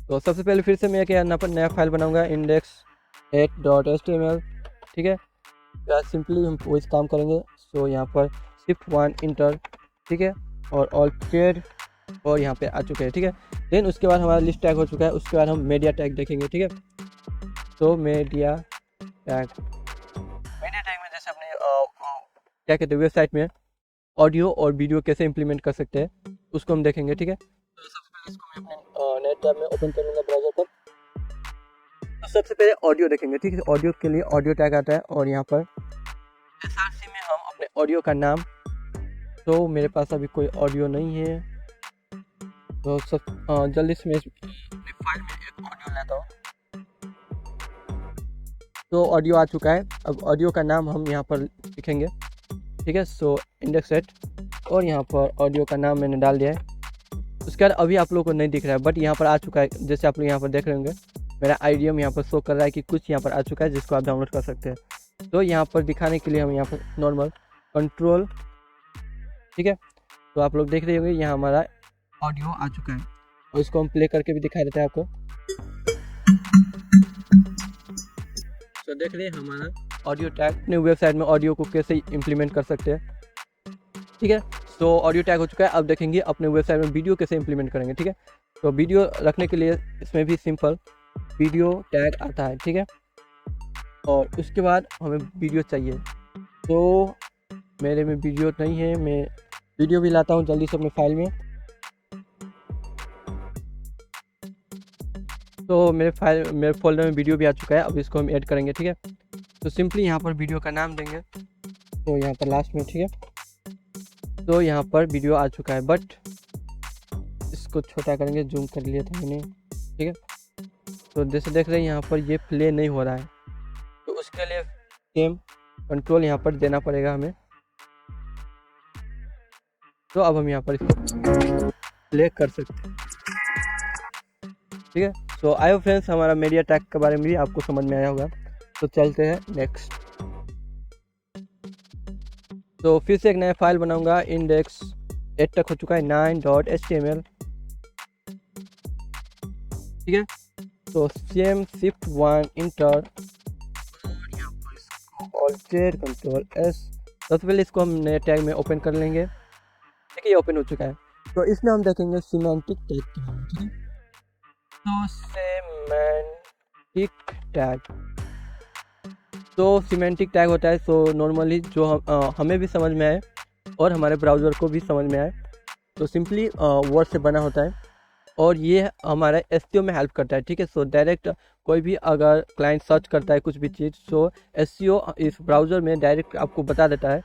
तो सबसे पहले फिर से मैं यहाँ पर नया फाइल बनाऊंगा index8.html, ठीक है। या सिंपली हम वही काम करेंगे। सो यहाँ पर शिफ्ट 1 इंटर, ठीक है, और ऑल ट्रेड और यहाँ पे आ चुके हैं, ठीक है। देन उसके बाद हमारा लिस्ट टैग हो चुका है। उसके बाद हम मीडिया टैग देखेंगे, ठीक है। तो मीडिया टैग में जैसे अपने क्या कहते हैं वेबसाइट में ऑडियो और वीडियो कैसे इंप्लीमेंट कर सकते हैं उसको हम देखेंगे, ठीक है। तो सबसे पहले इसको मैं अपने नेट टैब में ओपन कर लूँगा ब्राउजर पर। तो सबसे पहले ऑडियो देखेंगे, ठीक है। ऑडियो के लिए ऑडियो टैग आता है और यहाँ पर SRC में हम अपने ऑडियो का नाम, तो मेरे पास अभी कोई ऑडियो नहीं है, तो सब जल्दी से मैं अपनी फाइल में एक ऑडियो लेता हूँ। तो ऑडियो आ चुका है। अब ऑडियो का नाम हम यहाँ पर लिखेंगे, ठीक है। सो index8 और यहाँ पर ऑडियो का नाम मैंने डाल दिया है। उसके बाद अभी आप लोगों को नहीं दिख रहा है बट यहाँ पर आ चुका है। जैसे आप लोग यहाँ पर देख रहे होंगे मेरा IDM यहाँ पर शो कर रहा है कि कुछ यहाँ पर आ चुका है जिसको आप डाउनलोड कर सकते हैं। तो यहाँ पर दिखाने के लिए हम यहाँ पर नॉर्मल कंट्रोल, ठीक है। तो आप लोग देख रहे होंगे यहाँ हमारा ऑडियो आ चुका है और इसको हम प्ले करके भी दिखा देते हैं आपको। तो देख रहे हैं हमारा ऑडियो टैग। अपने वेबसाइट में ऑडियो को कैसे इंप्लीमेंट कर सकते हैं। ठीक है। तो ऑडियो टैग हो चुका है। अब देखेंगे अपने वेबसाइट में वीडियो कैसे इंप्लीमेंट करेंगे। ठीक है, तो वीडियो रखने के लिए इसमें भी सिंपल वीडियो टैग आता है। ठीक है, और उसके बाद हमें वीडियो चाहिए, तो मेरे में वीडियो नहीं है, मैं वीडियो भी लाता हूँ जल्दी से अपने फाइल में। तो मेरे फोल्डर में वीडियो भी आ चुका है। अब इसको हम ऐड करेंगे। ठीक है, तो सिंपली यहाँ पर वीडियो का नाम देंगे, तो यहाँ पर लास्ट में। ठीक है, तो यहाँ पर वीडियो आ चुका है, बट इसको छोटा करेंगे, जूम कर लिया था मैंने। ठीक है, तो जैसे देख रहे हैं यहाँ पर ये प्ले नहीं हो रहा है, तो उसके लिए सेम कंट्रोल यहाँ पर देना पड़ेगा हमें। तो अब हम यहाँ पर इसको प्ले कर सकते हैं। ठीक है, सो आई होप फ्रेंड्स हमारा मीडिया टैग के बारे में भी आपको समझ में आया होगा। तो चलते हैं नेक्स्ट। तो फिर से एक नया फाइल बनाऊंगा। इंडेक्स 8 तक हो चुका है, 9.html। ठीक है, तो same shift 1 enter, alter control s. सबसे पहले इसको हम नए टैग में ओपन कर लेंगे। देखिए ये ओपन हो चुका है। तो इसमें हम देखेंगे सिमेंटिक टैग क्या है। ठीक है, तो सिमेंटिक टैग, तो सिमेंटिक टैग होता है सो नॉर्मली जो हमें भी समझ में आए और हमारे ब्राउज़र को भी समझ में आए, तो सिंपली वर्ड से बना होता है और ये हमारा एसईओ में हेल्प करता है। ठीक है, सो डायरेक्ट कोई भी अगर क्लाइंट सर्च करता है कुछ भी चीज़, सो एसईओ इस ब्राउज़र में डायरेक्ट आपको बता देता है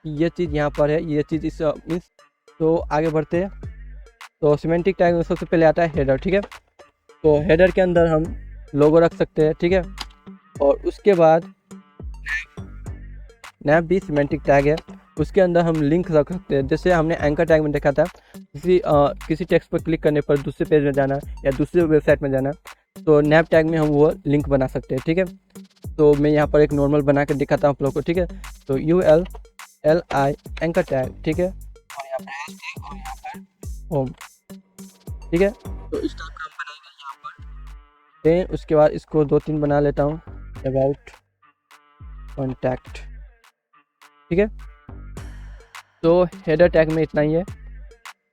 कि ये चीज़ यहाँ पर है, ये चीज़ इस मीन्स। तो आगे बढ़ते हैं। तो सिमेंटिक टैग में सबसे पहले आता है हेडर। ठीक है, तो हेडर के अंदर हम लोगो रख सकते हैं। ठीक है, और उसके बाद नैप भी सिमेंटिक टैग है, उसके अंदर हम लिंक रख सकते हैं। जैसे हमने एंकर टैग में देखा था, किसी टेक्स्ट पर क्लिक करने पर दूसरे पेज में जाना या दूसरे वेबसाइट में जाना, तो नैप टैग में हम वो लिंक बना सकते हैं। ठीक है, तो मैं यहाँ पर एक नॉर्मल बना के दिखाता हूँ आप लोग को। ठीक है, तो ULLI एंकर टैग। ठीक है, और यहाँ पर होम। ठीक है, तो इस टाइप का हम बनाएंगे यहाँ पर। फिर उसके बाद इसको 2-3 बना लेता हूँ, अबाउट कॉन्टैक्ट। ठीक है, तो हेडर टैग में इतना ही है।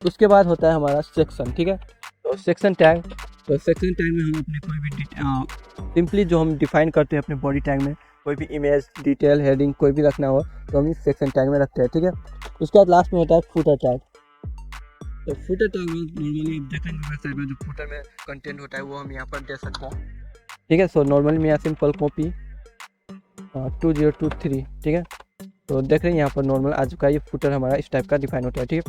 उसके बाद होता है हमारा सेक्शन। ठीक है, तो सेक्शन टैग, तो सेक्शन टैग में हम अपने कोई भी सिंपली जो हम डिफाइन करते हैं अपने बॉडी टैग में, कोई भी इमेज, डिटेल, हेडिंग कोई भी रखना हो तो हम इस सेक्शन टैग में रखते हैं। ठीक है, उसके बाद लास्ट में होता है फुटर टैग। तो फुटर टैग में नॉर्मली देखेंगे वेबसाइट में जो फुटर में कंटेंट होता है वो हम यहाँ पर दे सकते हैं। ठीक है, सो नॉर्मली मैं यहाँ सिंपल कॉपी 2023। ठीक है, तो देख रहे हैं यहाँ पर नॉर्मल आ चुका है, ये फुटर हमारा इस टाइप का डिफाइन होता है। ठीक है,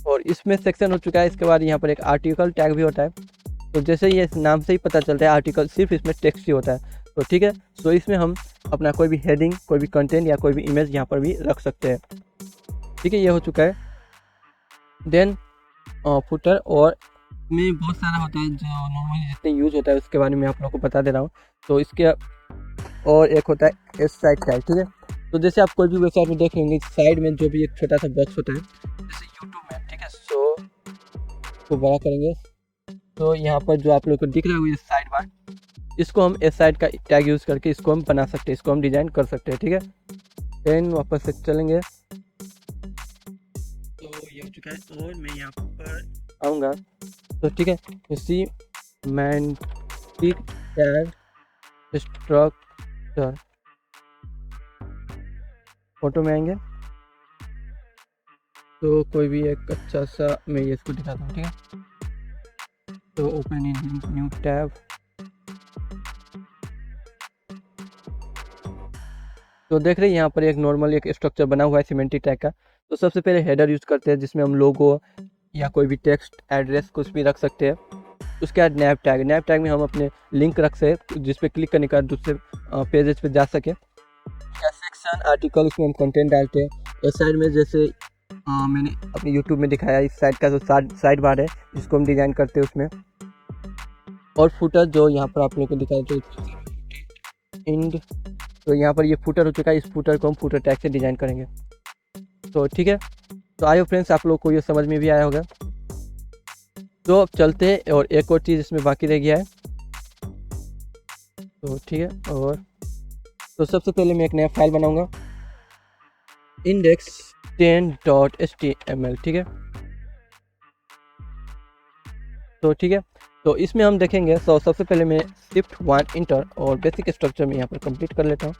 और इसमें सेक्शन हो चुका है। इसके बाद यहाँ पर एक आर्टिकल टैग भी होता है। तो जैसे ये नाम से ही पता चलता है आर्टिकल सिर्फ इसमें टेक्स्ट ही होता है। तो ठीक है, तो इसमें हम अपना कोई भी हेडिंग, कोई भी कंटेंट या कोई भी इमेज यहाँ पर भी रख सकते हैं। ठीक है, ये हो चुका है। देन फुटर और में बहुत सारा होता है जो नॉर्मली जितने यूज़ होता है उसके बारे में आप लोगों को बता दे रहा हूँ। तो इसके और एक होता है एस साइड टैग। ठीक है, तो जैसे आप कोई भी वेबसाइट में देख लेंगे साइड में जो भी एक छोटा सा बॉक्स होता है जैसे यूट्यूब में। ठीक है, सो इसको बड़ा करेंगे, तो यहाँ पर जो आप लोग को दिख रहा है ये साइड बार, इसको हम एस साइड का टैग यूज़ करके इसको हम बना सकते हैं, इसको हम डिज़ाइन कर सकते हैं। ठीक है, देन वापस से चलेंगे। तो ये हो चुका है और मैं यहाँ पर आऊँगा। तो ठीक है, सिमेंटिक टैग स्ट्रक्चर फोटो में आएंगे, तो कोई भी एक अच्छा सा मैं ये इसको दिखाता हूँ। ठीक है, तो ओपन इन न्यू टैब। तो देख रहे हैं यहाँ पर एक नॉर्मल एक स्ट्रक्चर बना हुआ है सिमेंटिक टैग का। तो सबसे पहले हेडर यूज़ करते हैं जिसमें हम लोगो या कोई भी टेक्स्ट, एड्रेस कुछ भी रख सकते हैं। उसके बाद नैप टैग, नैप टैग में हम अपने लिंक रख सकते जिस पे क्लिक करने के बाद दूसरे पेजेस पे जा सके। सेक्शन आर्टिकल, उसमें हम कंटेंट डालते हैं। इस साइड में जैसे मैंने अपने यूट्यूब में दिखाया, इस साइड का जो साइड बार है जिसको हम डिज़ाइन करते हैं उसमें। और फुटर जो यहाँ पर आप लोगों को दिखाया तो इंड, तो यहाँ पर ये फुटर हो चुका है। इस फुटर को हम फुटर टैग से डिज़ाइन करेंगे। तो ठीक है, तो आई होप फ्रेंड्स आप लोग को ये समझ में भी आया होगा। तो अब चलते हैं और एक और चीज़ इसमें बाकी रह गया है। तो ठीक है, और तो सबसे पहले मैं एक नया फाइल बनाऊंगा, इंडेक्स 10.html, ठीक है। तो ठीक है, तो इसमें हम देखेंगे। सबसे पहले मैं Shift1 इंटर और बेसिक स्ट्रक्चर में यहाँ पर कंप्लीट कर लेता हूँ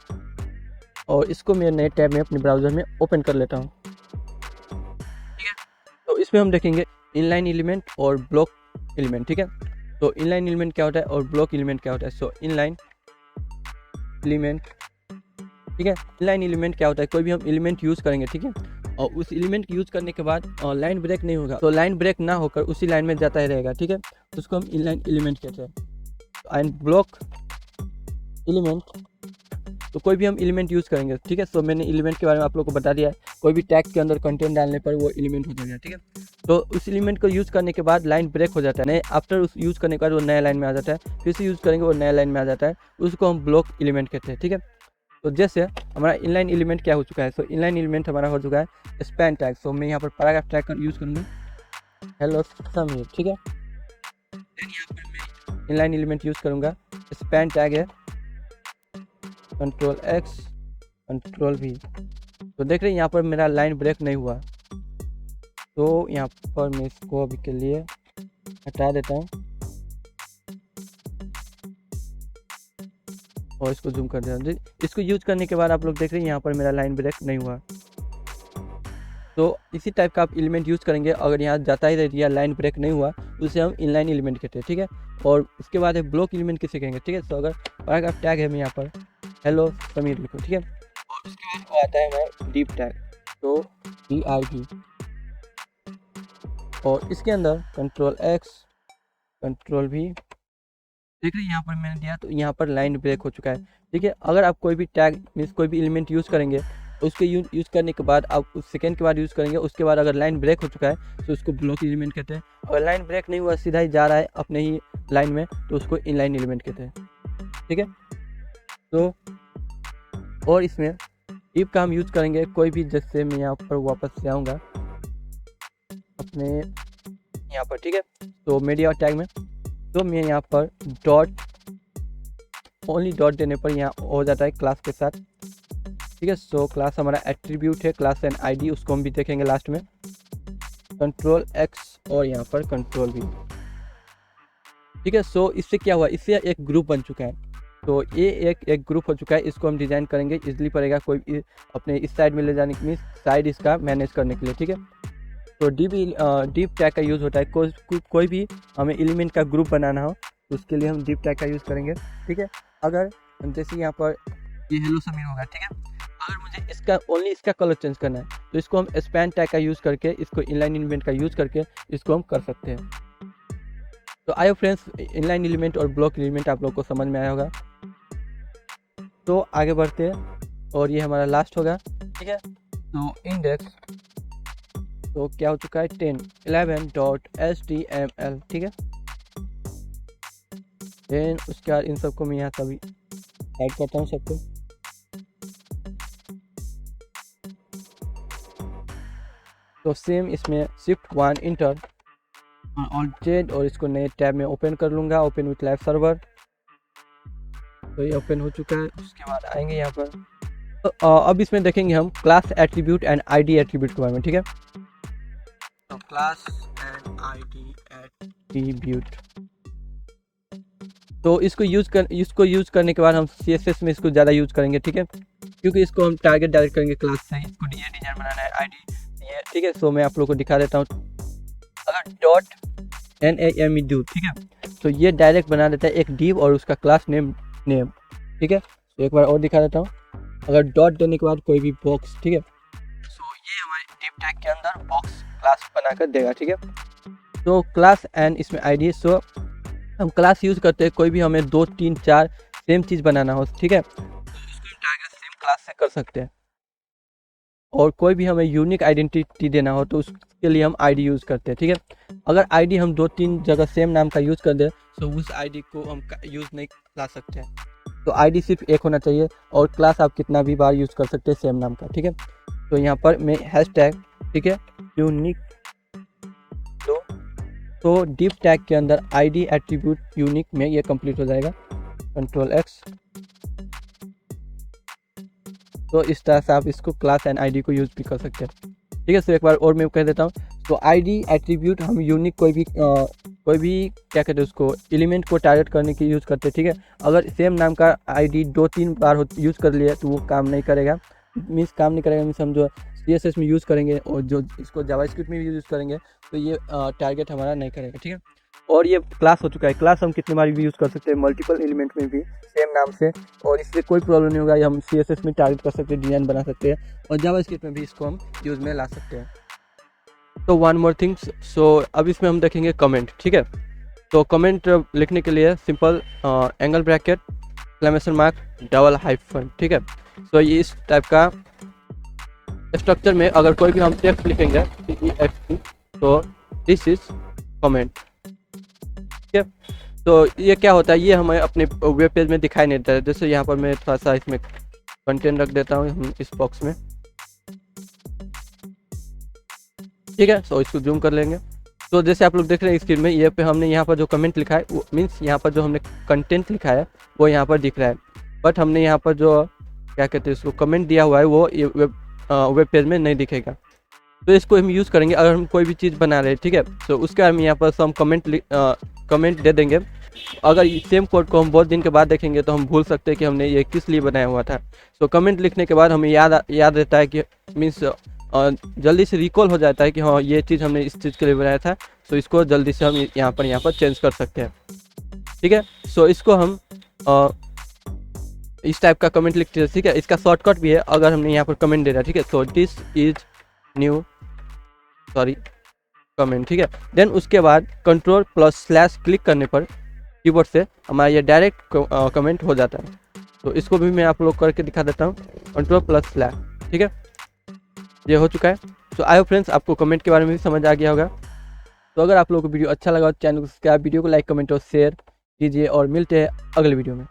और इसको मैं नए टैब में अपने ब्राउज़र में ओपन कर लेता हूँ, ठीक है। तो इसमें हम देखेंगे इनलाइन एलिमेंट और ब्लॉक एलिमेंट, ठीक है। तो इनलाइन एलिमेंट क्या होता है और ब्लॉक एलिमेंट क्या होता है। सो इनलाइन एलिमेंट, ठीक है। इनलाइन एलिमेंट क्या होता है, कोई भी हम एलिमेंट यूज़ करेंगे, ठीक है, और उस एलिमेंट यूज़ करने के बाद लाइन ब्रेक नहीं होगा, तो लाइन ब्रेक ना होकर उसी लाइन में जाता ही रहेगा, ठीक है। तो उसको हम इनलाइन एलिमेंट कहते हैं। एंड ब्लॉक एलिमेंट, तो कोई भी हम एलिमेंट यूज़ करेंगे, ठीक है। सो मैंने एलिमेंट के बारे में आप लोगों को बता दिया है, कोई भी टैग के अंदर कंटेंट डालने पर वो एलिमेंट हो जाएगा, ठीक है। तो उस एलिमेंट को यूज़ करने के बाद लाइन ब्रेक हो जाता है, नए आफ्टर उस यूज़ करने के बाद वो नया लाइन में आ जाता है, फिर से यूज़ करेंगे वो नया लाइन में आ जाता है, उसको हम ब्लॉक एलिमेंट कहते हैं, ठीक है। तो जैसे हमारा इनलाइन एलिमेंट क्या हो चुका है, सो इनलाइन एलिमेंट हमारा हो चुका है स्पैन टैग। सो मैं यहाँ पर पैराग्राफ टैग का यूज़ करूँगा, हेलो समीर, ठीक है। देन यहाँ पर मैं इनलाइन एलिमेंट यूज़ करूँगा, स्पैन टैग है Ctrl+X Ctrl+V। तो देख रहे हैं यहाँ पर मेरा लाइन ब्रेक नहीं हुआ, तो यहाँ पर मैं इसको अभी के लिए हटा देता हूँ और इसको जूम कर देता हूँ। इसको यूज करने के बाद आप लोग देख रहे हैं यहाँ पर मेरा लाइन ब्रेक नहीं हुआ। तो इसी टाइप का आप एलिमेंट यूज़ करेंगे, अगर यहाँ जाता ही रह दिया लाइन ब्रेक नहीं हुआ उसे हम इनलाइन एलिमेंट कहते हैं, ठीक है। और उसके बाद है ब्लॉक एलिमेंट किसे कहेंगे, ठीक है। तो अगर पैराग्राफ टैग है, मैं यहाँ पर हेलो समीर लिखूँ, ठीक है, और उसके बाद वो आता है हमारा डीप टैग, तो DIP, और इसके अंदर Ctrl+X Ctrl+V, देख रहे हैं यहाँ पर मैंने दिया, तो यहाँ पर लाइन ब्रेक हो चुका है, ठीक है। अगर आप कोई भी टैग मीन्स कोई भी एलिमेंट यूज़ करेंगे, उसके यूज़ करने के बाद आप उस सेकेंड के बाद यूज़ करेंगे, उसके बाद अगर लाइन ब्रेक हो चुका है तो उसको ब्लॉक एलिमेंट कहते हैं। अगर लाइन ब्रेक नहीं हुआ, सीधा ही जा रहा है अपने ही लाइन में, तो उसको इनलाइन एलिमेंट कहते हैं, ठीक है। तो और इसमें इफ का हम यूज़ करेंगे कोई भी, जैसे मैं यहाँ पर वापस से आऊँगा अपने यहाँ पर, ठीक है। तो मीडिया टैग में, तो मैं यहाँ पर ओनली डॉट देने पर यहाँ हो जाता है क्लास के साथ, ठीक है। सो क्लास हमारा एट्रीब्यूट है, क्लास एंड ID, उसको हम भी देखेंगे लास्ट में। Ctrl+X और यहाँ पर Ctrl+V, ठीक है। सो इससे क्या हुआ, इससे एक ग्रुप बन चुका है। तो ये एक ग्रुप हो चुका है, इसको हम डिज़ाइन करेंगे, इजली पड़ेगा कोई अपने इस साइड में ले जाने के लिए, साइड इसका मैनेज करने के लिए, ठीक है। तो डीप टैग का यूज़ होता है, कोई भी हमें एलिमेंट का ग्रुप बनाना हो तो उसके लिए हम डीप टैग का यूज़ करेंगे, ठीक है। अगर जैसे यहाँ पर ये हेलो समीर होगा, ठीक है, अगर मुझे इसका ओनली इसका कलर चेंज करना है तो इसको हम स्पैन टैग का यूज़ करके, इसको इनलाइन एलिमेंट का यूज़ करके इसको हम कर सकते हैं। तो आयो फ्रेंड्स, इनलाइन एलिमेंट और ब्लॉक एलिमेंट आप लोग को समझ में आया होगा। तो आगे बढ़ते हैं और ये हमारा लास्ट होगा, ठीक है। तो इंडेक्स, तो क्या हो चुका है 10.11.html, ठीक है। देन उसके बाद इन सबको मैं यहाँ सभी ऐड करता हूँ सबको। तो सेम इसमें Shift1 इंटर और Alt Z, और इसको नए टैब में ओपन कर लूँगा, ओपन विथ लाइव सर्वर। तो ये ओपन हो चुका है। उसके बाद आएंगे यहाँ पर, तो अब इसमें देखेंगे हम class attribute and ID attribute के बारे में, ठीक है। तो क्लास एंड ID एट्रीब्यूट, तो इसको यूज़ करने के बाद हम CSS में इसको ज़्यादा यूज़ करेंगे, ठीक है, क्योंकि इसको हम टारगेट डायरेक्ट करेंगे क्लास से, इसको ये डिज़ाइन बनाना है ID ये, ठीक है। सो मैं आप लोगों को दिखा देता हूँ। अगर .name do, ठीक है, तो ये डायरेक्ट बना देता है एक डिव और उसका क्लास नेम, ठीक है। तो एक बार और दिखा देता हूँ। अगर डॉट देने के बाद कोई भी बॉक्स, ठीक है, सो ये हमारे डिव टैग के अंदर बॉक्स क्लास बनाकर देगा, ठीक है। तो क्लास एंड इसमें ID, सो हम क्लास यूज़ करते हैं, कोई भी हमें 2 3 4 सेम चीज़ बनाना हो, ठीक है, तो उसको हम टारगेट सेम क्लास से कर सकते हैं। और कोई भी हमें यूनिक आइडेंटिटी देना हो तो उसके लिए हम ID यूज़ करते हैं, ठीक है। अगर ID हम 2 3 जगह सेम नाम का यूज़ कर दें तो उस ID को हम यूज़ नहीं ला सकते हैं। तो ID सिर्फ एक होना चाहिए और क्लास आप कितना भी बार यूज़ कर सकते हैं सेम नाम का, ठीक है। तो यहाँ पर मैं हैशटैग, ठीक है, यूनिक, तो डिव टैग के अंदर ID एट्रीब्यूट यूनिक में ये कंप्लीट हो जाएगा। Ctrl+X, तो इस तरह से आप इसको क्लास एंड ID को यूज़ भी कर सकते हैं। ठीक है। सो एक बार और मैं कह देता हूँ। तो आईडी एट्रीब्यूट हम यूनिक कोई भी क्या कहते हैं उसको एलिमेंट को टारगेट करने की यूज़ करते हैं, ठीक है। अगर सेम नाम का आईडी 2-3 बार यूज़ कर लिया तो वो काम नहीं करेगा। काम नहीं करेगा मीन्स हम जो CSS में यूज़ करेंगे और जो इसको जावास्क्रिप्ट में भी यूज़ करेंगे तो ये टारगेट हमारा नहीं करेगा, ठीक है। और ये क्लास हो चुका है। क्लास हम कितनी बार भी यूज़ कर सकते हैं, मल्टीपल एलिमेंट में भी सेम नाम से, और इससे कोई प्रॉब्लम नहीं होगा। ये हम CSS में टारगेट कर सकते हैं, डिज़ाइन बना सकते हैं, और जावास्क्रिप्ट में भी इसको हम यूज़ में ला सकते हैं। तो वन मोर थिंग्स, सो अब इसमें हम देखेंगे कमेंट, ठीक है। तो कमेंट लिखने के लिए simple angle bracket ! Double hyphen, ठीक है। तो ये इस टाइप का स्ट्रक्चर में अगर कोई भी हम टेक्स्ट लिखेंगे TEXT तो दिस इज कमेंट, ठीक है। तो ये क्या होता है, ये हमें अपने वेब पेज में दिखाई नहीं देता है। जैसे यहाँ पर मैं थोड़ा सा इसमें कंटेंट रख देता हूँ हम इस बॉक्स में, ठीक है। सो इसको जूम कर लेंगे। तो जैसे आप लोग देख रहे हैं स्क्रीन में, ये पे हमने यहाँ पर जो कमेंट लिखा है वो मीन्स यहाँ पर जो हमने कंटेंट लिखा है वो यहाँ पर दिख रहा है, बट हमने यहाँ पर जो क्या कहते हैं उसको कमेंट दिया हुआ है वो वेब पेज में नहीं दिखेगा। तो इसको हम यूज़ करेंगे अगर हम कोई भी चीज़ बना रहे हैं, ठीक है। तो उसका हम यहाँ पर हम कमेंट दे देंगे। अगर सेम कोड को हम बहुत दिन के बाद देखेंगे तो हम भूल सकते हैं कि हमने ये किस लिए बनाया हुआ था। तो कमेंट लिखने के बाद हमें याद रहता है कि मीन्स जल्दी से रिकॉल हो जाता है कि हाँ ये चीज़ हमने इस चीज़ के लिए बनाया था। तो इसको जल्दी से हम यहाँ पर चेंज कर सकते हैं, ठीक है। सो इसको हम इस टाइप का कमेंट लिखते हैं, ठीक है। इसका शॉर्टकट भी है अगर हमने यहाँ पर कमेंट दे रहा है, ठीक है। So this is new comment, ठीक है। देन उसके बाद Ctrl+/ क्लिक करने पर कीबोर्ड से हमारा ये डायरेक्ट कमेंट हो जाता है। तो इसको भी मैं आप लोग करके दिखा देता हूँ, Ctrl+/, ठीक है। ये हो चुका है। तो आई होप फ्रेंड्स आपको कमेंट के बारे में भी समझ आ गया होगा। तो अगर आप लोगों को वीडियो अच्छा लगा तो चैनल को सब्सक्राइब, वीडियो को लाइक, कमेंट और शेयर कीजिए, और मिलते हैं अगले वीडियो में।